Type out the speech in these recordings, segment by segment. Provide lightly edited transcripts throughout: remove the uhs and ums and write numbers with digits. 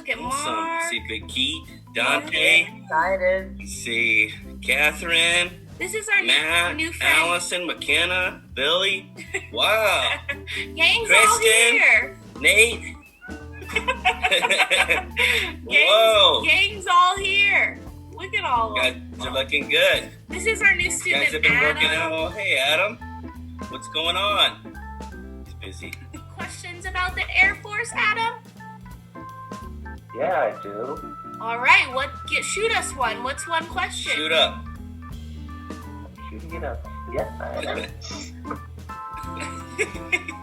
Look at Awesome. Mark. See Big Key, Dante. Excited. See Catherine, This is our Matt, new friend. Allison, McKenna, Billy. Wow. Gang's all Kristen. here. Nate. Whoa. Gang's all here. Look at all You of guys them. are looking good. This is our new You student, guys have been Adam. working out. Oh, hey, Adam. What's going on? He's busy. Questions about the Air Force, Adam? Yeah, I do. All right, shoot us one. What's one question? Shoot up. Shooting it up. Yes, I am. Did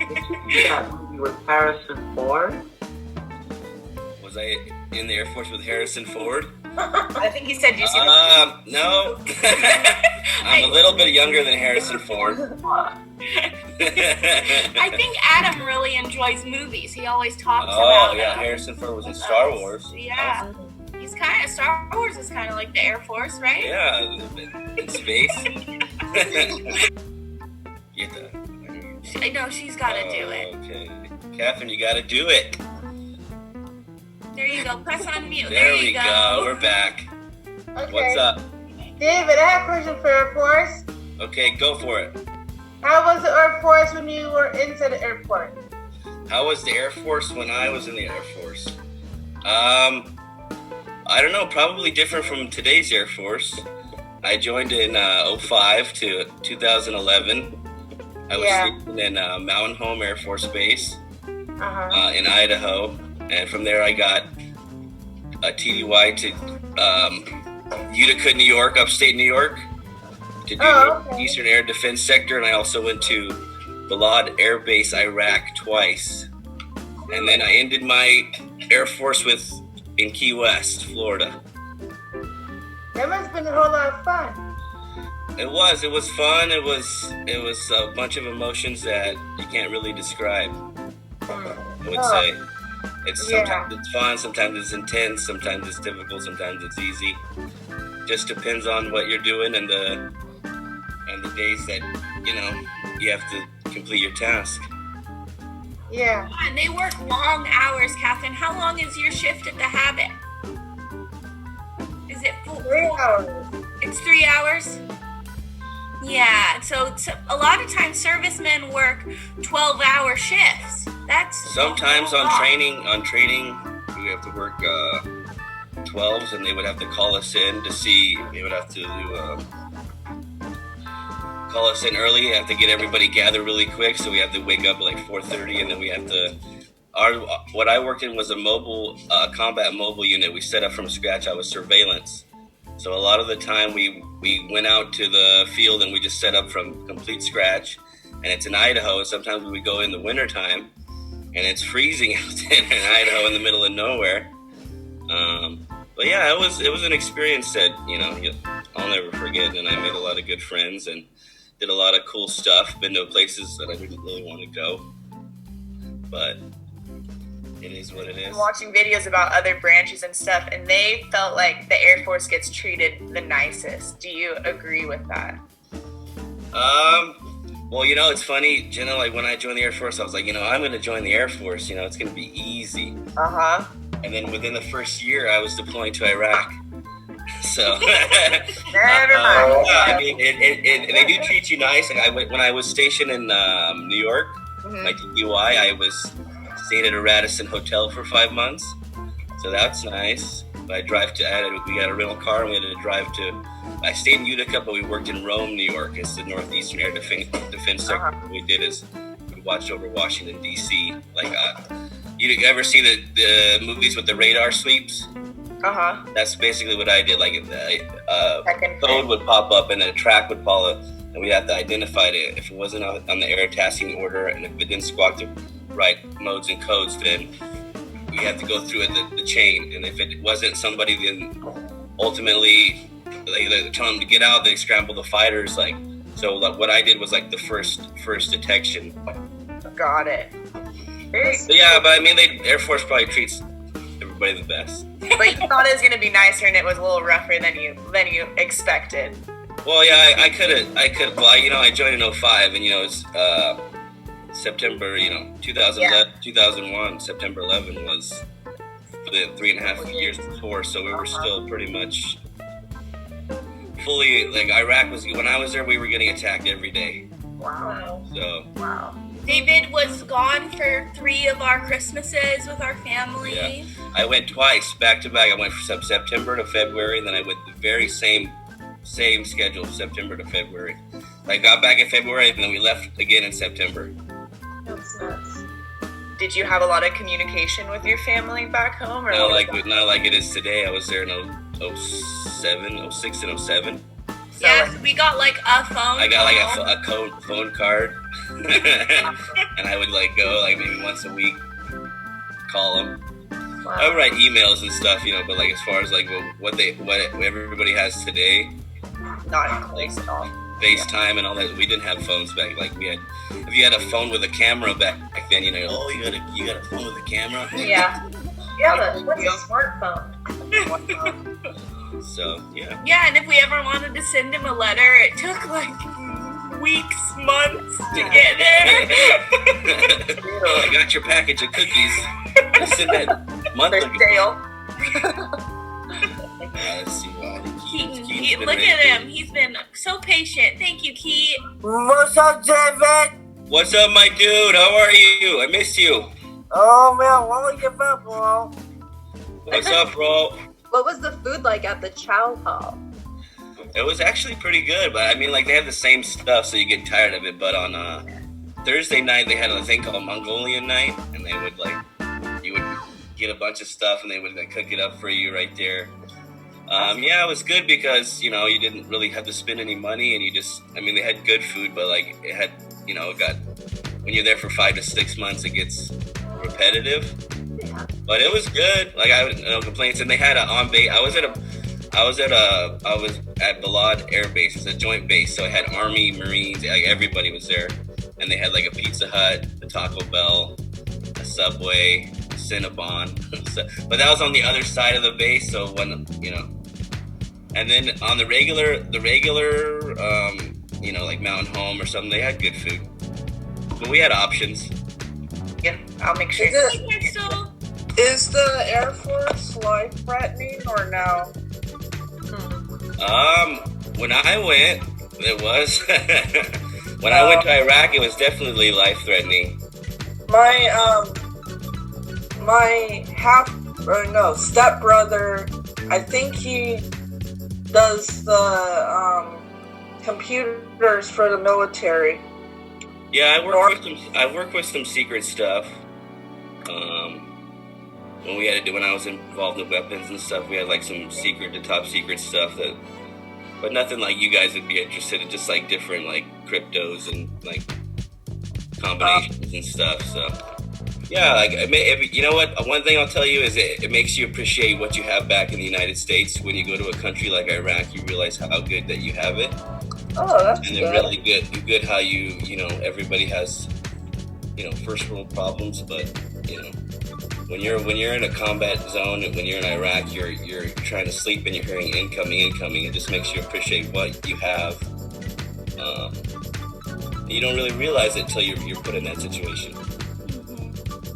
you see that movie with Harrison Ford? Was I in the Air Force with Harrison Ford? I think he said you see No. I'm a little bit younger than Harrison Ford. I think Adam really enjoys movies. He always talks Oh, about yeah. them. Harrison Ford was in Star Wars. Yeah. Star Wars is kind of like the Air Force, right? Yeah, in space. Get that. I know she's got to do it. Okay. Catherine, you got to do it. There you go. Press on mute. There you we go. We're back. Okay. What's up? David, I have a question for Air Force. Okay, go for it. How was the Air Force when you were inside the airport? How was the Air Force when I was in the Air Force? I don't know. Probably different from today's Air Force. I joined in 05 to 2011. I was stationed in Mountain Home Air Force Base in Idaho. And from there I got a TDY to Utica, New York, upstate New York, to do Eastern Air Defense Sector. And I also went to Balad Air Base, Iraq twice. And then I ended my Air Force in Key West, Florida. That must have been a whole lot of fun. It was fun. It was a bunch of emotions that you can't really describe, I would say. Sometimes it's fun, sometimes it's intense, sometimes it's difficult, sometimes it's easy. Just depends on what you're doing and the days that you have to complete your task. Yeah. And they work long hours, Catherine. How long is your shift at the Habit? Is it 3 hours. It's 3 hours? Yeah, so a lot of times servicemen work 12-hour shifts. That's sometimes on training we have to work 12s, and they would have to call us in to see. They would have to call us in early. You have to get everybody gathered really quick, so we have to wake up at like 4:30, and then we have to. What I worked in was a mobile combat mobile unit. We set up from scratch. I was surveillance. So a lot of the time we went out to the field and we just set up from complete scratch. And it's in Idaho. Sometimes we would go in the wintertime and it's freezing out there in Idaho in the middle of nowhere. But yeah, it was an experience that, I'll never forget. And I made a lot of good friends and did a lot of cool stuff. Been to places that I didn't really want to go. But it is what it is. watching videos about other branches and stuff, and they felt like the Air Force gets treated the nicest. Do you agree with that? Well, it's funny, Jenna, like when I joined the Air Force, I was like, I'm going to join the Air Force, it's going to be easy. And then within the first year, I was deploying to Iraq. So, Never mind. I mean, they do treat you nice. Like when I was stationed in New York, my DUI, I was stayed at a Radisson hotel for 5 months, so that's nice. We got a rental car and we had to drive to. I stayed in Utica, but we worked in Rome, New York. It's the Northeastern Air Defense Sector. What we did is we watched over Washington D.C. Like, you ever see the movies with the radar sweeps? That's basically what I did. Like, the code would pop up and then a track would follow, and we have to identify it. If it wasn't on the air tasking order, and if it didn't squawk the right modes and codes, then we have to go through the chain. And if it wasn't somebody, then ultimately they tell them to get out. They scramble the fighters. So what I did was like the first detection. Got it. So yeah, but I mean, the Air Force probably treats everybody the best. But you thought it was going to be nicer, and it was a little rougher than you expected. Well, yeah, I could. Well, I joined in 05, and it's September, 2001, September 11 was for the 3.5 years before, so we were still pretty much fully, like, Iraq was, when I was there, we were getting attacked every day. Wow. So, Wow. David was gone for 3 of our Christmases with our family. yeah. I went twice, back to back. I went from September to February, and then I went the very same schedule, September to February. I got back in February, and then we left again in September. That's nuts. Did you have a lot of communication with your family back home? Or Not was like that- not like it is today. I was there in 07, 06, and 07. So, Yeah, so we got like a phone. I got like call. a phone card, and I would like go like maybe once a week, call them. I would write emails and stuff, you know. But like as far as like what everybody has today, not in place at all. FaceTime and all that, we didn't have phones back. Like we had, if you had a phone with a camera back then, you know, oh you got a phone with a camera. Yeah. Yeah, what's a smartphone? So yeah. Yeah, and if we ever wanted to send him a letter, it took like weeks, months to get there. I got your package of cookies. I sent that a month There's ago. Dale. Let's see. Keaton, look at him. He's been so patient. Thank you, Keat. What's up, David? What's up, my dude? How are you? I missed you. Oh man, what was your up, bro? What's up, bro? What was the food like at the chow hall? It was actually pretty good, but I mean, like they have the same stuff, so you get tired of it. But on Thursday night, they had a thing called Mongolian night, and they would like, you would get a bunch of stuff, and they would like cook it up for you right there. Yeah, it was good because, you know, you didn't really have to spend any money, and you just, I mean, they had good food, but like it had, you know, it got, when you're there for 5 to 6 months, it gets repetitive. But it was good. Like I had no complaints, and they had on base. I was at Balad Air Base. It's a joint base, so it had Army, Marines, like everybody was there, and they had like a Pizza Hut, a Taco Bell, a Subway, a Cinnabon. But that was on the other side of the base, so when, you know. And then on the regular, you know, like Mountain Home or something, they had good food, but we had options. Yeah, I'll make sure. Is the Air Force life-threatening or no? When I went, it was. When I went to Iraq, it was definitely life-threatening. My stepbrother, I think he does the computers for the military. Yeah, I work with some secret stuff. When I was involved in weapons and stuff, we had like some secret to top secret stuff but nothing like you guys would be interested in, just like different like cryptos and like combinations and stuff. So yeah, like you know what? One thing I'll tell you is it makes you appreciate what you have back in the United States. When you go to a country like Iraq, you realize how good that you have it. Oh, that's and good. then really good how you know, everybody has, you know, first world problems, but you know, when you're in a combat zone, when you're in Iraq, you're trying to sleep and you're hearing incoming. It just makes you appreciate what you have. You don't really realize it until you're put in that situation.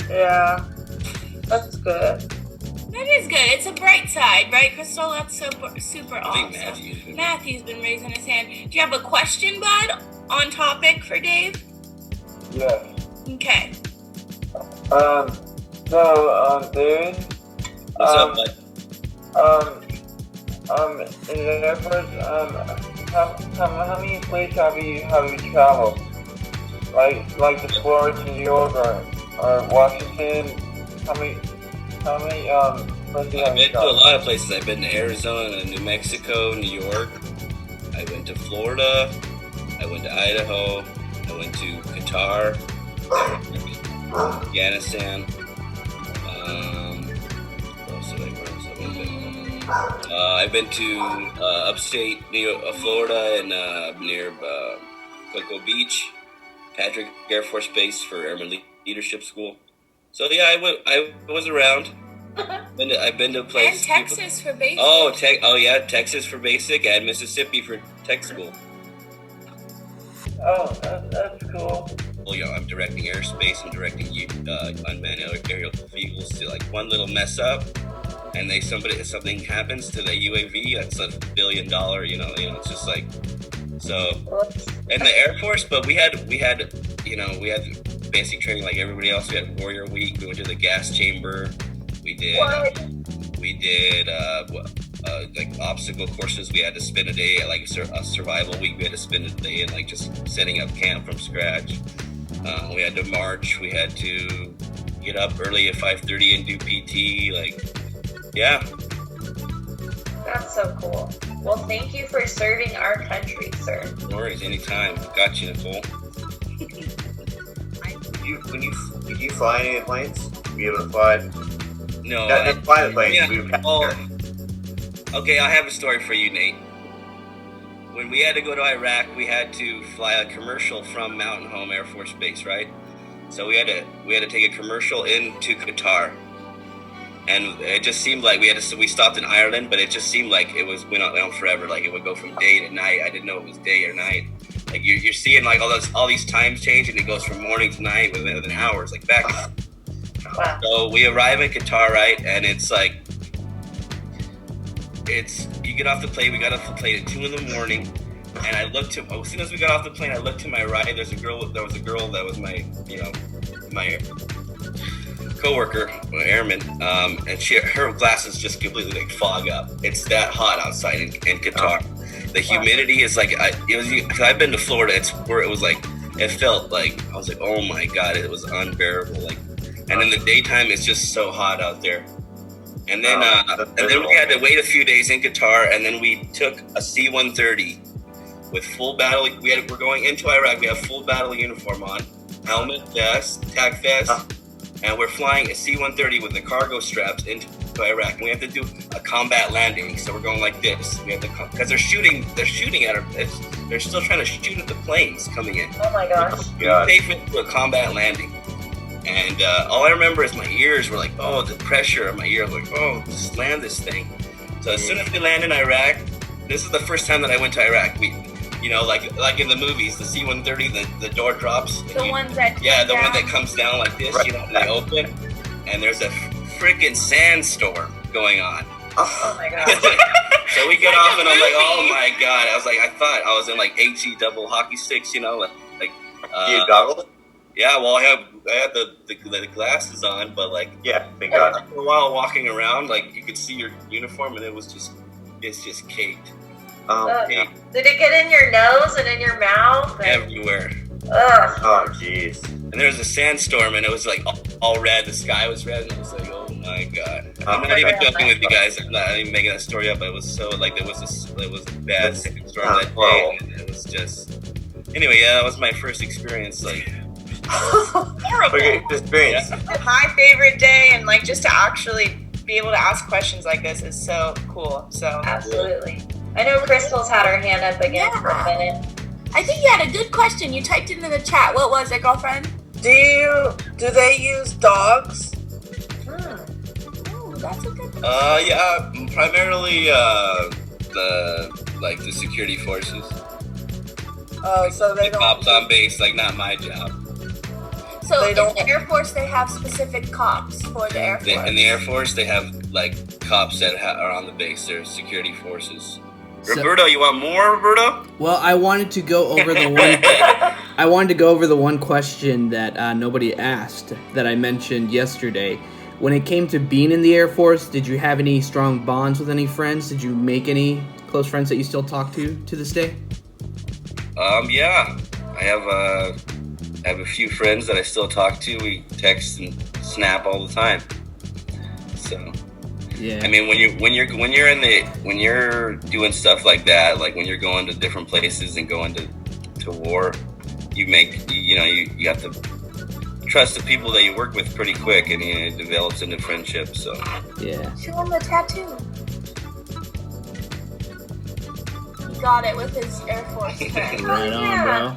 Yeah, that's good. That is good. It's a bright side, right, Crystal? That's super I think awesome. Matthew's been raising his hand. Do you have a question, bud, on topic for Dave? Yes. Okay. David. What's up, bud? In the Air Force, how many places have you traveled? Like the Florida, New York, or Washington? How many places I've been to a lot of places. I've been to Arizona, New Mexico, New York. I went to Florida. I went to Idaho. I went to Qatar, Afghanistan. I've been to upstate Florida and near Cocoa Beach, Patrick Air Force Base for Airman Leadership School. So yeah, I was around. I've been to places. And Texas for basic. Texas for basic, and Mississippi for tech school. Oh, that's cool. You know, I'm directing airspace, I'm directing unmanned aerial vehicles. To like one little mess up, and something happens to the UAV, that's $1 billion. You know, it's just like so. In the Air Force, but we had basic training like everybody else. We had Warrior Week. We went to the gas chamber. We did like obstacle courses. We had to spend a day at like a survival week. We had to spend a day in like just setting up camp from scratch. We had to march. We had to get up early at 5:30 and do PT. Like, yeah. That's so cool. Well, thank you for serving our country, sir. No worries, anytime. Got you, Nicole. Did you fly any of the planes? Were you able to fly? No. Not fly the planes. Yeah. Okay, I have a story for you, Nate. When we had to go to Iraq, we had to fly a commercial from Mountain Home Air Force Base, right? So we had to take a commercial into Qatar. And it just seemed like we stopped in Ireland, but it just seemed like it went on forever. Like it would go from day to night. I didn't know it was day or night. Like you're seeing like all these times change, and it goes from morning to night within hours, like back. Wow. So we arrive in Qatar, right? And it's like you get off the plane. We got off the plane at 2 a.m, and I looked to as soon as we got off the plane, I looked to my right. There was a girl that was my coworker, airman, and her glasses just completely like fog up. It's that hot outside in Qatar. The humidity is like I've been to Florida. It's where it was like it felt like I was like, oh my god, it was unbearable. Like, and in the daytime, it's just so hot out there. And then we had to wait a few days in Qatar, and then we took a C-130 with full battle. We're going into Iraq. We have full battle uniform on, helmet, vest, tac vest. And we're flying a C-130 with the cargo straps into Iraq. And we have to do a combat landing. So we're going like this. We have to because they're shooting at our. They're still trying to shoot at the planes coming in. Oh my gosh! We pay for a combat landing, and all I remember is my ears were like, oh, the pressure of my ears, like, oh, just land this thing. So as soon as we land in Iraq, this is the first time that I went to Iraq. Like in the movies, the C-130, the door drops. The ones that one that comes down like this, right. And they open, and there's a freaking sandstorm going on. Oh my god! So we get off, and I'm like, oh my god! I was like, I thought I was in like HE double hockey sticks, you had goggles? Yeah, well, I had the glasses on, but like, yeah, thank God. After a while walking around, like you could see your uniform, and it's just caked. Did it get in your nose and in your mouth? Everywhere. Ugh. Oh, jeez. And there was a sandstorm, and it was like all red. The sky was red, and I was like, oh my god. I'm not even joking with you guys. I'm not even making that story up. It was so like it was a bad sandstorm that day, and it was just. Anyway, yeah, that was my first experience. Like. Horrible. Okay, experience. Yeah. My favorite day, and like just to actually be able to ask questions like this is so cool. So absolutely. I know Crystal's had her hand up again for a minute. I think you had a good question. You typed it into the chat. What was it, girlfriend? Do they use dogs? Oh, that's a good question. Yeah, primarily the security forces. Oh, so they the don't. Cops on base, like not my job. So They in don't- the Air Force, they have specific cops for the Air Force. In the Air Force, they have like cops that are on the base. They're security forces. So- Roberto, you want more, Roberto? Well, I wanted to go over the one. I wanted to go over the one question that nobody asked that I mentioned yesterday. When it came to being in the Air Force, did you have any strong bonds with any friends? Did you make any close friends that you still talk to this day? Yeah, I have a few friends that I still talk to. We text and snap all the time. So. Yeah. I mean, when you're doing stuff like that, like when you're going to different places and going to war, you have to trust the people that you work with pretty quick, and it develops into friendship. So yeah. Show him the tattoo. He got it with his Air Force friend. Right on, bro.